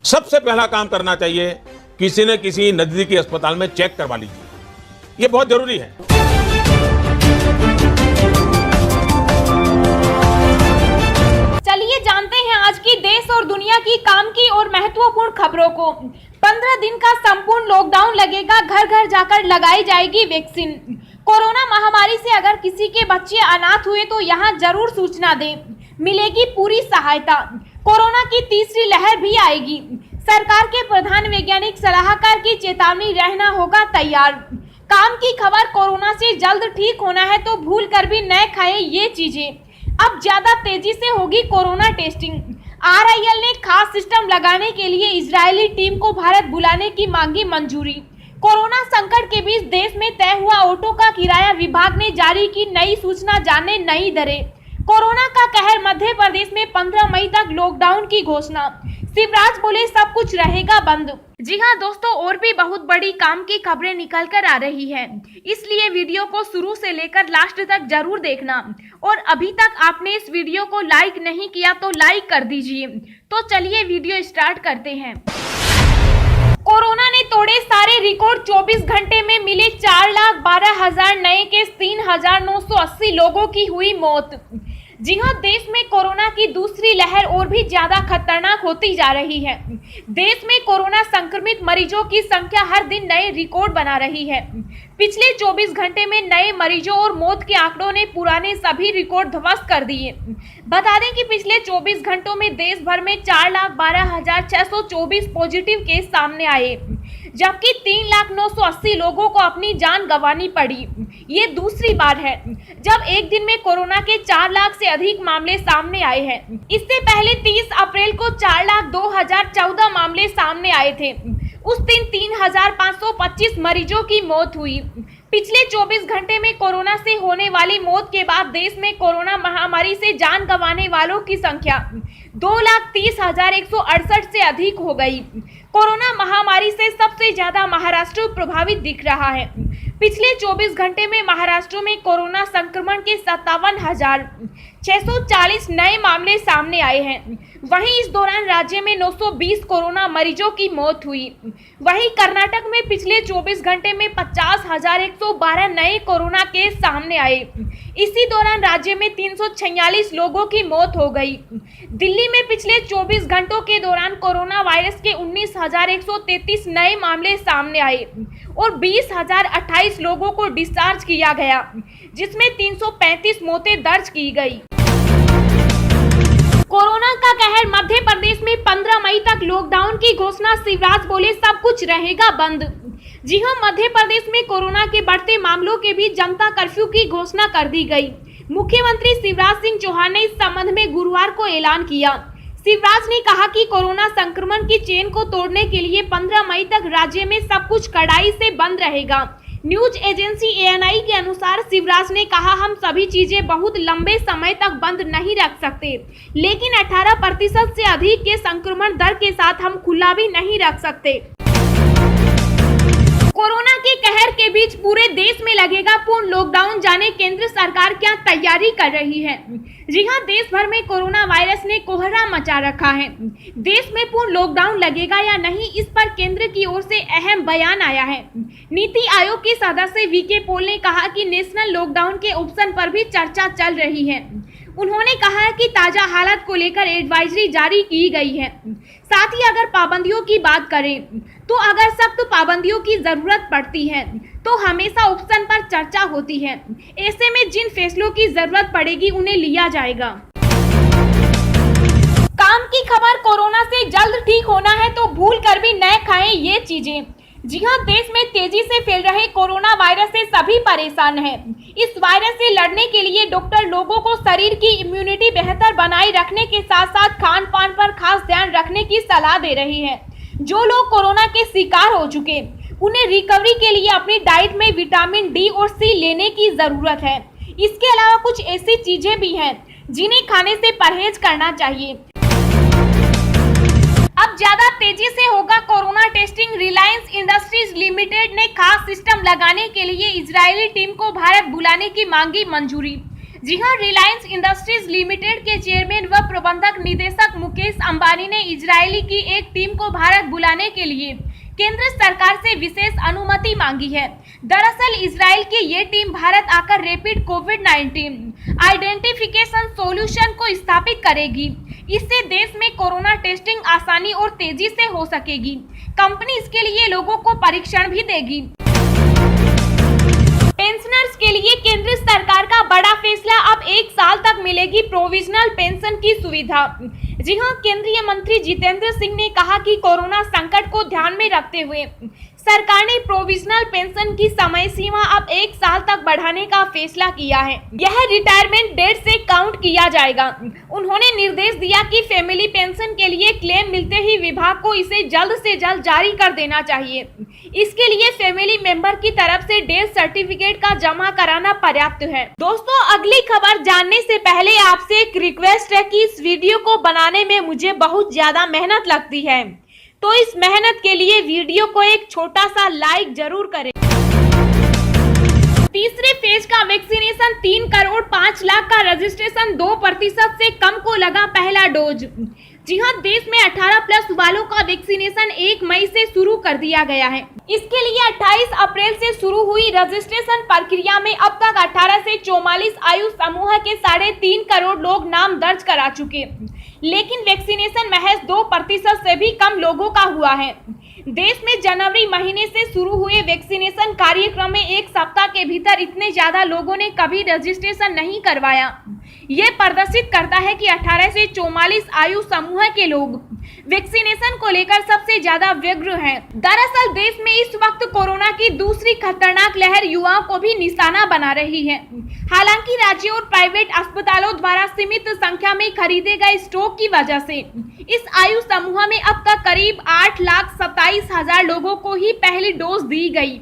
सबसे पहला काम करना चाहिए, किसी न किसी नजदीकी अस्पताल में चेक करवा लीजिए, ये बहुत जरूरी है। चलिए जानते हैं आज की देश और दुनिया की काम की और महत्वपूर्ण खबरों को। 15 दिन का संपूर्ण लॉकडाउन लगेगा, घर घर जाकर लगाई जाएगी वैक्सीन। कोरोना महामारी से अगर किसी के बच्चे अनाथ हुए तो यहाँ जरूर सूचना दें, मिलेगी पूरी सहायता। कोरोना की तीसरी लहर भी आएगी, सरकार के प्रधान वैज्ञानिक सलाहकार की चेतावनी, रहना होगा तैयार। काम की खबर, कोरोना से जल्द ठीक होना है तो भूल कर भी न खाएं ये चीजें। अब ज्यादा तेजी से होगी कोरोना टेस्टिंग। RIL ने खास सिस्टम लगाने के लिए इजरायली टीम को भारत बुलाने की मांगी मंजूरी। कोरोना संकट के बीच देश में तय हुआ ऑटो का किराया, विभाग ने जारी की नई सूचना, जाने नई दरें। कोरोना का कहर, मध्य प्रदेश में 15 मई तक लॉकडाउन की घोषणा। शिवराज बोले सब कुछ रहेगा बंद। जी हाँ दोस्तों, और भी बहुत बड़ी काम की खबरें निकल कर आ रही है, इसलिए वीडियो को शुरू से लेकर लास्ट तक जरूर देखना। और अभी तक आपने इस वीडियो को लाइक नहीं किया तो लाइक कर दीजिए। तो चलिए वीडियो स्टार्ट करते हैं। कोरोना ने तोड़े सारे रिकॉर्ड, 24 घंटे में मिले 4,12,000 नए केस, 3,980 लोगों की हुई मौत। जी हाँ, देश में कोरोना की दूसरी लहर और भी ज्यादा खतरनाक होती जा रही है। देश में कोरोना संक्रमित मरीजों की संख्या हर दिन नए रिकॉर्ड बना रही है। पिछले 24 घंटे में नए मरीजों और मौत के आंकड़ों ने पुराने सभी रिकॉर्ड ध्वस्त कर दिए। बता दें कि पिछले 24 घंटों में देश भर में 4,12,624 पॉजिटिव केस सामने आए, जबकि 3,980 लोगों को अपनी जान गंवानी पड़ी। ये दूसरी बार है जब एक दिन में कोरोना के 4 लाख से अधिक मामले सामने आए हैं। इससे पहले 30 अप्रैल को 4,02,014 मामले सामने आए थे। उस दिन 3,525 मरीजों की मौत हुई। पिछले 24 घंटे में कोरोना से होने वाली मौत के बाद देश में कोरोना महामारी से जान गंवाने वालों की संख्या 2,30,168 से अधिक हो गई। कोरोना महामारी से सबसे ज्यादा महाराष्ट्र प्रभावित दिख रहा है। पिछले 24 घंटे में महाराष्ट्र में कोरोना संक्रमण के 57,640 नए मामले सामने आए हैं। वहीं इस दौरान राज्य में 920 कोरोना मरीजों की मौत हुई। वहीं कर्नाटक में पिछले 24 घंटे में 50,112 नए कोरोना केस सामने आए। इसी दौरान राज्य में 346 लोगों की मौत हो गई। दिल्ली में पिछले 24 घंटों के दौरान कोरोना वायरस के 19,133 नए मामले सामने आए और 20,028 लोगों को डिस्चार्ज किया गया, जिसमें 335 मौतें दर्ज की गई। कोरोना का कहर, मध्य प्रदेश में 15 मई तक लॉकडाउन की घोषणा, शिवराज बोले सब कुछ रहेगा बंद। जी हां, मध्य प्रदेश में कोरोना के बढ़ते मामलों के बीच जनता कर्फ्यू की घोषणा कर दी गई। मुख्यमंत्री शिवराज सिंह चौहान ने इस संबंध में गुरुवार को ऐलान किया। शिवराज ने कहा कि कोरोना संक्रमण की चेन को तोड़ने के लिए 15 मई तक राज्य में सब कुछ कड़ाई से बंद रहेगा। न्यूज एजेंसी ANI के अनुसार शिवराज ने कहा, हम सभी चीजें बहुत लंबे समय तक बंद नहीं रख सकते, लेकिन 18% से अधिक के संक्रमण दर के साथ हम खुला भी नहीं रख सकते। कोरोना के कहर के बीच पूरे देश में लगेगा पूर्ण लॉकडाउन, जाने केंद्र सरकार क्या तैयारी कर रही है। जी हां, देश भर में कोरोना वायरस ने कोहरा मचा रखा है। देश में पूर्ण लॉकडाउन लगेगा या नहीं, इस पर केंद्र की ओर से अहम बयान आया है। नीति आयोग के सदस्य VK पॉल ने कहा कि नेशनल लॉकडाउन के ऑप्शन पर भी चर्चा चल रही है। उन्होंने कहा है कि ताजा हालत को लेकर एडवाइजरी जारी की गई है। साथ ही अगर पाबंदियों की बात करें तो अगर सख्त पाबंदियों की जरूरत पड़ती है तो हमेशा ऑप्शन पर चर्चा होती है। ऐसे में जिन फैसलों की जरूरत पड़ेगी उन्हें लिया जाएगा। काम की खबर, कोरोना से जल्द ठीक होना है तो भूल कर भी न खाएं ये चीजें। जी हाँ, देश में तेजी से फैल रहे कोरोना वायरस से सभी परेशान हैं। इस वायरस से लड़ने के लिए डॉक्टर लोगों को शरीर की इम्यूनिटी बेहतर बनाए रखने के साथ साथ खान पान पर खास ध्यान रखने की सलाह दे रही है। जो लोग कोरोना के शिकार हो चुके, उन्हें रिकवरी के लिए अपनी डाइट में विटामिन D और C लेने की जरूरत है। इसके अलावा कुछ ऐसी चीजें भी हैं जिन्हें खाने से परहेज करना चाहिए। अब ज्यादा तेजी से होगा corona testing. Reliance industries limited ने खास सिस्टम लगाने के लिए इजरायली टीम को भारत बुलाने की मांगी मंजूरी। जी हां, रिलायंस इंडस्ट्रीज लिमिटेड के चेयरमैन व प्रबंधक निदेशक मुकेश अंबानी ने इजरायली की एक टीम को भारत बुलाने के लिए केंद्र सरकार से विशेष अनुमति मांगी है। दरअसल इजराइल की ये टीम भारत आकर रैपिड कोविड-19 आइडेंटिफिकेशन सॉल्यूशन को स्थापित करेगी। इससे देश में कोरोना टेस्टिंग आसानी और तेजी से हो सकेगी। कंपनी इसके लिए लोगों को परीक्षण भी देगी। पेंशनर्स के लिए केंद्र सरकार का बड़ा फैसला, अब 1 साल तक मिलेगी प्रोविजनल पेंशन की सुविधा। जी हां, केंद्रीय मंत्री जितेंद्र सिंह ने कहा कि कोरोना संकट को ध्यान में रखते हुए सरकार ने प्रोविजनल पेंशन की समय सीमा अब 1 साल तक बढ़ाने का फैसला किया है। यह रिटायरमेंट डेट से काउंट किया जाएगा। उन्होंने निर्देश दिया कि फैमिली पेंशन के लिए क्लेम मिलते ही विभाग को इसे जल्द से जल्द जारी कर देना चाहिए। इसके लिए फैमिली मेंबर की तरफ से डेथ सर्टिफिकेट का जमा कराना पर्याप्त है। दोस्तों, अगली खबर जानने से पहले आपसे एक रिक्वेस्ट है कि इस वीडियो को बनाने में मुझे बहुत ज्यादा मेहनत लगती है, तो इस मेहनत के लिए वीडियो को एक छोटा सा लाइक जरूर करें। तीसरे फेज का वैक्सीनेशन 3 करोड़ 5 लाख का रजिस्ट्रेशन 2% से कम को लगा पहला डोज। जी हां, देश में 18+ वालों का वैक्सीनेशन 1 मई से शुरू कर दिया गया है। इसके लिए 28 अप्रैल से शुरू हुई रजिस्ट्रेशन प्रक्रिया में अब तक 18 से 44 आयु समूह के 3.5 करोड़ लोग नाम दर्ज करा चुके, लेकिन वैक्सीनेशन महज 2% से भी कम लोगों का हुआ है। देश में जनवरी महीने से शुरू हुए वैक्सीनेशन कार्यक्रम में 1 सप्ताह के भीतर इतने ज्यादा लोगों ने कभी रजिस्ट्रेशन नहीं करवाया। ये प्रदर्शित करता है कि 18 से 44 आयु समूह के लोग वैक्सीनेशन को लेकर सबसे ज्यादा व्यग्र हैं। दरअसल देश में इस वक्त कोरोना की दूसरी खतरनाक लहर युवाओं को भी निशाना बना रही है। हालांकि राज्य और प्राइवेट अस्पतालों द्वारा सीमित संख्या में खरीदे गए स्टॉक की वजह से इस आयु समूह में अब तक करीब 8,27,000 लोगों को ही पहली डोज दी गई।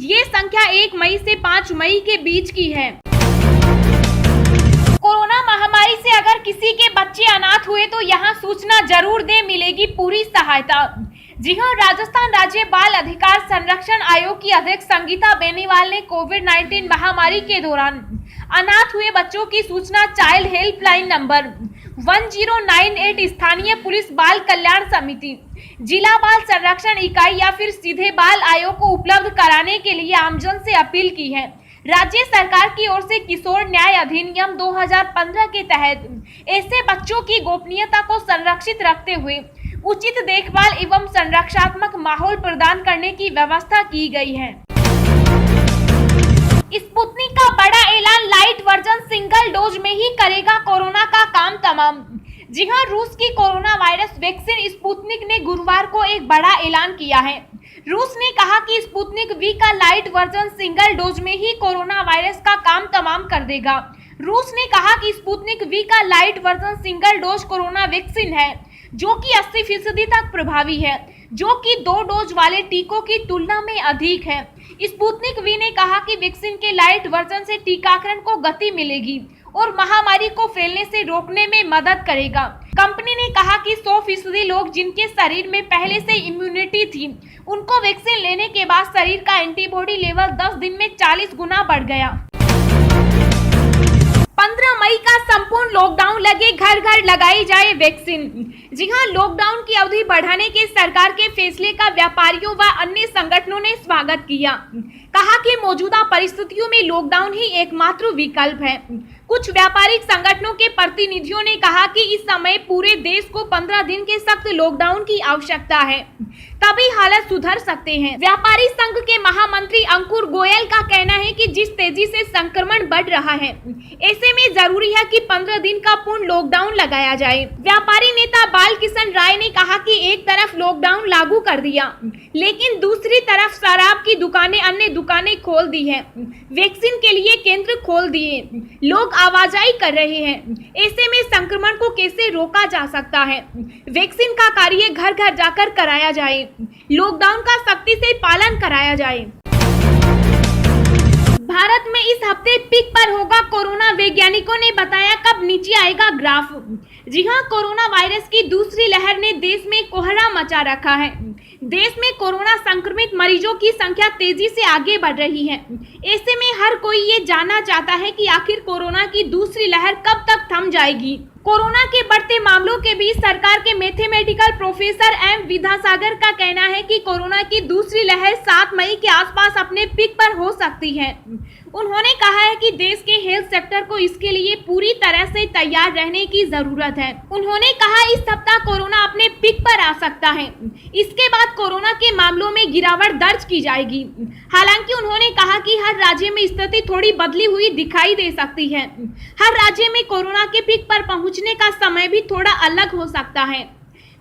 ये संख्या 1 मई से 5 मई के बीच की है। कोरोना महामारी से अगर किसी के बच्चे अनाथ हुए तो यहाँ सूचना जरूर दे, मिलेगी पूरी सहायता। जी हां, राजस्थान राज्य बाल अधिकार संरक्षण आयोग की अध्यक्ष संगीता बेनीवाल ने कोविड-19 महामारी के दौरान अनाथ हुए बच्चों की सूचना चाइल्ड हेल्पलाइन नंबर 1098 स्थानीय पुलिस बाल कल्याण समिति, जिला बाल संरक्षण इकाई या फिर सीधे बाल आयोग को उपलब्ध कराने के लिए आमजन से अपील की है। राज्य सरकार की ओर से किशोर न्याय अधिनियम 2015 के तहत ऐसे बच्चों की गोपनीयता को संरक्षित रखते हुए उचित देखभाल एवं संरक्षात्मक माहौल प्रदान करने की व्यवस्था की गई है। स्पुतनिक का बड़ा ऐलान, लाइट वर्जन सिंगल डोज में ही करेगा कोरोना का काम तमाम। जी हां, रूस की कोरोना वायरस वैक्सीन स्पुतनिक ने गुरुवार को एक बड़ा ऐलान किया है। रूस ने कहा कि स्पुतनिक वी का लाइट वर्जन सिंगल डोज में ही कोरोना वायरस का काम तमाम कर देगा। रूस ने कहा कि स्पुतनिक वी का light version single dose corona vaccine है, जो कि 80% तक प्रभावी है, जो कि 2 डोज वाले टीकों की तुलना में अधिक है। स्पुतनिक वी ने कहा कि वैक्सीन के लाइट वर्जन से टीकाकरण को गति मिलेगी और महामारी को फैलने से रोकने में मदद करेगा। कंपनी ने कहा कि 100% लोग जिनके शरीर में पहले से इम्यूनिटी थी, उनको वैक्सीन लेने के बाद शरीर का एंटीबॉडी लेवल 10 दिन में 40 गुना बढ़ गया। 15 मई का संपूर्ण लॉकडाउन लगे, घर घर लगाई जाए वैक्सीन। जी हां, लॉकडाउन की अवधि बढ़ाने के सरकार के फैसले का व्यापारियों व अन्य संगठनों ने स्वागत किया। कहा कि मौजूदा परिस्थितियों में लॉकडाउन ही एकमात्र विकल्प है। कुछ व्यापारिक संगठनों के प्रतिनिधियों ने कहा कि इस समय पूरे देश को 15 दिन के सख्त लॉकडाउन की आवश्यकता है, तभी हालत सुधर सकते हैं। व्यापारी संघ के महामंत्री अंकुर गोयल का कहना है कि जिस तेजी से संक्रमण बढ़ रहा है, ऐसे में जरूरी है कि 15 दिन का पूर्ण लॉकडाउन लगाया जाए। व्यापारी नेता बाल किशन राय ने कहा कि एक तरफ लॉकडाउन लागू कर दिया, लेकिन दूसरी तरफ शराब की दुकानें, अन्य दुकानें खोल दी है, वैक्सीन के लिए केंद्र खोल दिए, लोग आवाजाही कर रहे हैं। ऐसे में संक्रमण को कैसे रोका जा सकता है? वैक्सीन का कार्य घर घर जाकर कराया जाए, लॉकडाउन का सख्ती से पालन कराया जाए। भारत में इस हफ्ते पीक पर होगा कोरोना, वैज्ञानिकों ने बताया। कब नीचे आएगा ग्राफ? जी हां, कोरोना वायरस की दूसरी लहर ने देश में कोहरा मचा रखा है। देश में कोरोना संक्रमित मरीजों की संख्या तेजी से आगे बढ़ रही है। ऐसे में हर कोई ये जानना चाहता है कि आखिर कोरोना की दूसरी लहर कब तक थम जाएगी। कोरोना के बढ़ते मामलों के बीच सरकार के मैथमेटिकल प्रोफेसर एम विद्यासागर का कहना है कि कोरोना की दूसरी लहर 7 मई के आसपास अपने पीक पर हो सकती है। उन्होंने कहा है कि देश के हेल्थ सेक्टर को इसके लिए पूरी तरह से तैयार रहने की जरूरत है। उन्होंने कहा इस सप्ताह कोरोना अपने पीक पर आ सकता है। इसके बाद कोरोना के मामलों में गिरावट दर्ज की जाएगी। हालांकि उन्होंने कहा कि हर राज्य में स्थिति थोड़ी बदली हुई दिखाई दे सकती है। हर राज्य में कोरोना के पीक पर पहुंचने का समय भी थोड़ा अलग हो सकता है,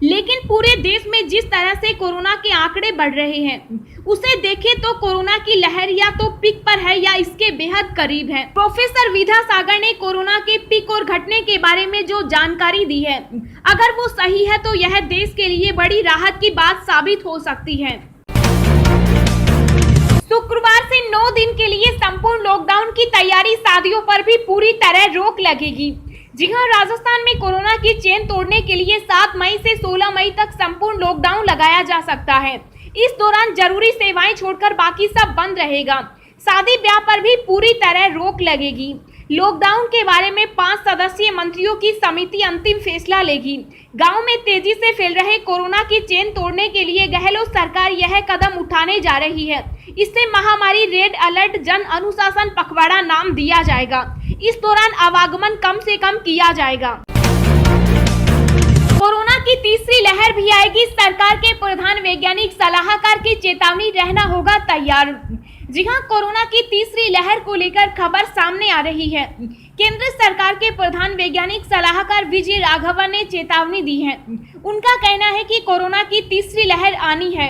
लेकिन पूरे देश में जिस तरह से कोरोना के आंकड़े बढ़ रहे हैं उसे देखें तो कोरोना की लहर या तो पीक पर है या इसके बेहद करीब है। प्रोफेसर विद्यासागर ने कोरोना के पीक और घटने के बारे में जो जानकारी दी है, अगर वो सही है तो यह देश के लिए बड़ी राहत की बात साबित हो सकती है। शुक्रवार से 9 दिन के लिए संपूर्ण लॉकडाउन की तैयारी, शादियों पर भी पूरी तरह रोक लगेगी। जी हां, राजस्थान में कोरोना की चेन तोड़ने के लिए 7 मई से 16 मई तक संपूर्ण लॉकडाउन लगाया जा सकता है। इस दौरान जरूरी सेवाएं छोड़कर बाकी सब बंद रहेगा। शादी ब्याह पर भी पूरी तरह रोक लगेगी। लॉकडाउन के बारे में 5 सदस्यीय मंत्रियों की समिति अंतिम फैसला लेगी। गांव में तेजी से फैल रहे कोरोना की चेन तोड़ने के लिए गहलोत सरकार यह कदम उठाने जा रही है। इससे महामारी रेड अलर्ट जन अनुशासन पखवाड़ा नाम दिया जाएगा। इस दौरान आवागमन कम से कम किया जाएगा। कोरोना की तीसरी लहर भी आएगी। सरकार के प्रधान वैज्ञानिक सलाहकार की चेतावनी, रहना होगा तैयार। जी हां, कोरोना की तीसरी लहर को लेकर खबर सामने आ रही है। केंद्र सरकार के प्रधान वैज्ञानिक सलाहकार विजय राघवन ने चेतावनी दी है। उनका कहना है कि कोरोना की तीसरी लहर आनी है।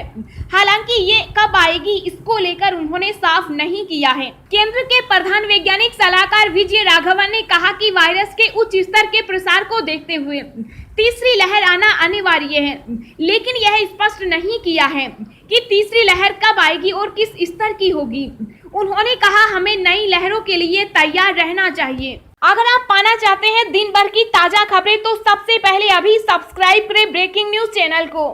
हालांकि ये कब आएगी इसको लेकर उन्होंने साफ नहीं किया है। केंद्र के प्रधान वैज्ञानिक सलाहकार विजय राघवन ने कहा कि वायरस के उच्च स्तर के प्रसार को देखते हुए तीसरी लहर आना अनिवार्य है, लेकिन यह स्पष्ट नहीं किया है कि तीसरी लहर कब आएगी और किस स्तर की होगी। उन्होंने कहा हमें नई लहरों के लिए तैयार रहना चाहिए। अगर आप पाना चाहते हैं दिन भर की ताजा खबरें तो सबसे पहले अभी सब्सक्राइब करें ब्रेकिंग न्यूज चैनल को।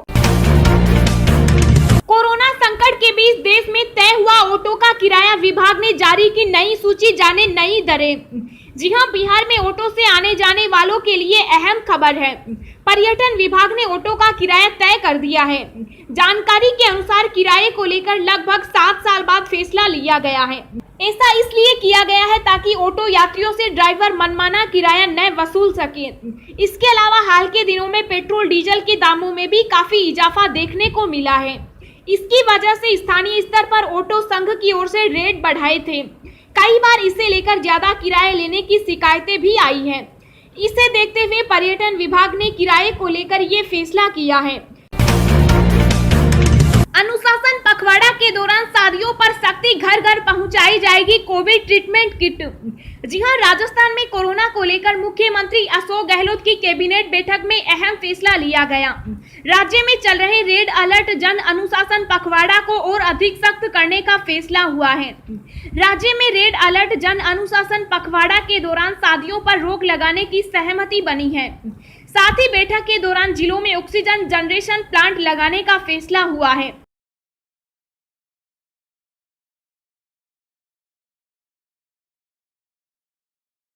कोरोना संकट के बीच देश में तय हुआ ऑटो का किराया, विभाग ने जारी की नई सूची, जाने नई दरें। जी हां, बिहार में ऑटो से आने जाने वालों के लिए अहम खबर है। पर्यटन विभाग ने ऑटो का किराया तय कर दिया है। जानकारी के अनुसार किराए को लेकर लगभग 7 साल बाद फैसला लिया गया है। ऐसा इसलिए किया गया है ताकि ऑटो यात्रियों से ड्राइवर मनमाना किराया न वसूल सके। इसके अलावा हाल के दिनों में पेट्रोल डीजल के दामों में भी काफी इजाफा देखने को मिला है। इसकी वजह से स्थानीय स्तर पर ऑटो संघ की ओर से रेट बढ़ाए थे। कई बार इसे लेकर ज्यादा किराया लेने की शिकायतें भी आई हैं। इसे देखते हुए पर्यटन विभाग ने किराए को लेकर ये फैसला किया है। अनुशासन पखवाड़ा के दौरान शादियों पर सख्ती, घर घर पहुंचाई जाएगी कोविड ट्रीटमेंट किट। जी हां, राजस्थान में कोरोना को लेकर मुख्यमंत्री अशोक गहलोत की कैबिनेट बैठक में अहम फैसला लिया गया। राज्य में चल रहे रेड अलर्ट जन अनुशासन पखवाड़ा को और अधिक सख्त करने का फैसला हुआ है। राज्य में रेड अलर्ट जन अनुशासन पखवाड़ा के दौरान शादियों पर रोक लगाने की सहमति बनी है। साथ ही बैठक के दौरान जिलों में ऑक्सीजन जनरेशन प्लांट लगाने का फैसला हुआ है।